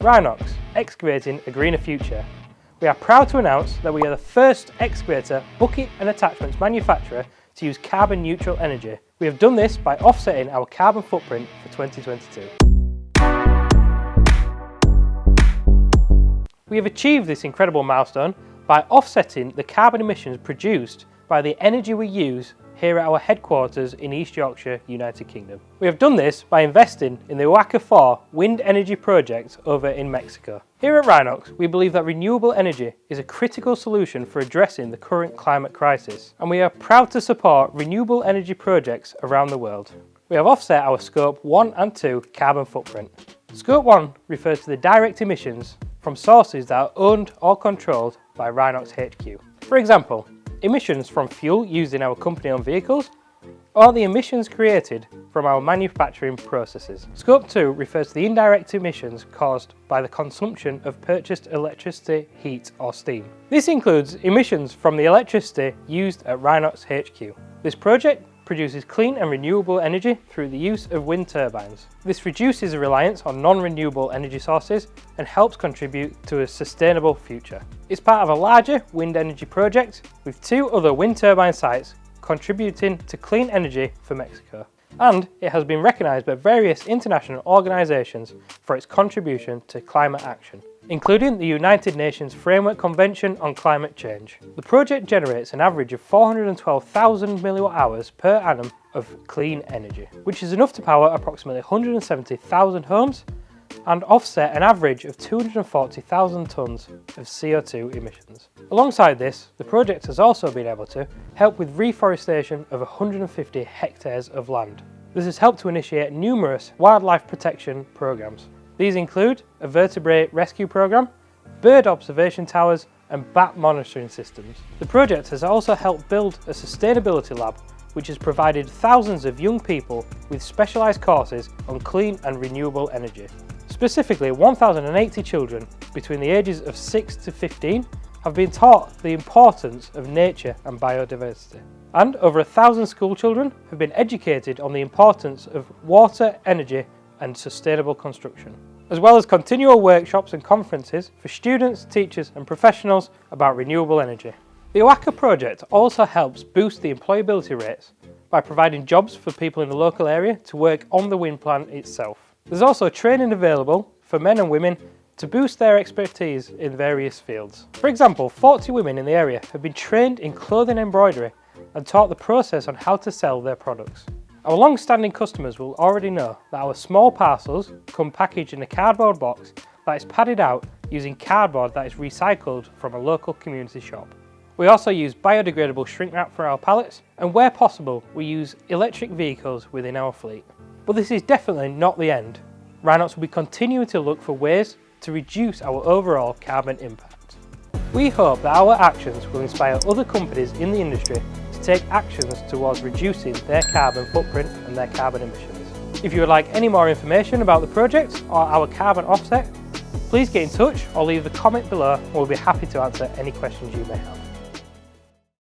Rhinox, excavating a greener future. We are proud to announce that we are the first excavator, bucket and attachments manufacturer to use carbon neutral energy. We have done this by offsetting our carbon footprint for 2022. We have achieved this incredible milestone by offsetting the carbon emissions produced by the energy we use here at our headquarters in East Yorkshire, United Kingdom. We have done this by investing in the Oaxaca IV wind energy project over in Mexico. Here at Rhinox, we believe that renewable energy is a critical solution for addressing the current climate crisis, and we are proud to support renewable energy projects around the world. We have offset our Scope 1 and 2 carbon footprint. Scope 1 refers to the direct emissions from sources that are owned or controlled by Rhinox HQ. For example, emissions from fuel used in our company-owned vehicles, or the emissions created from our manufacturing processes. Scope 2 refers to the indirect emissions caused by the consumption of purchased electricity, heat or steam. This includes emissions from the electricity used at Rhinox HQ. This project produces clean and renewable energy through the use of wind turbines. This reduces the reliance on non-renewable energy sources and helps contribute to a sustainable future. It's part of a larger wind energy project with 2 other wind turbine sites contributing to clean energy for Mexico. And it has been recognised by various international organisations for its contribution to climate action, including the United Nations Framework Convention on Climate Change. The project generates an average of 412,000 milliwatt-hours per annum of clean energy, which is enough to power approximately 170,000 homes and offset an average of 240,000 tonnes of CO2 emissions. Alongside this, the project has also been able to help with reforestation of 150 hectares of land. This has helped to initiate numerous wildlife protection programs. These include a vertebrate rescue program, bird observation towers and bat monitoring systems. The project has also helped build a sustainability lab which has provided thousands of young people with specialised courses on clean and renewable energy. Specifically, 1,080 children between the ages of 6 to 15 have been taught the importance of nature and biodiversity. And over 1,000 school children have been educated on the importance of water, energy and sustainable construction, as well as continual workshops and conferences for students, teachers and professionals about renewable energy. The Oaxaca project also helps boost the employability rates by providing jobs for people in the local area to work on the wind plant itself. There's also training available for men and women to boost their expertise in various fields. For example, 40 women in the area have been trained in clothing embroidery and taught the process on how to sell their products. Our long-standing customers will already know that our small parcels come packaged in a cardboard box that is padded out using cardboard that is recycled from a local community shop. We also use biodegradable shrink wrap for our pallets, and where possible we use electric vehicles within our fleet. But this is definitely not the end. Rhinox will be continuing to look for ways to reduce our overall carbon impact. We hope that our actions will inspire other companies in the industry to take actions towards reducing their carbon footprint and their carbon emissions. If you would like any more information about the project or our carbon offset, please get in touch or leave a comment below and we'll be happy to answer any questions you may have.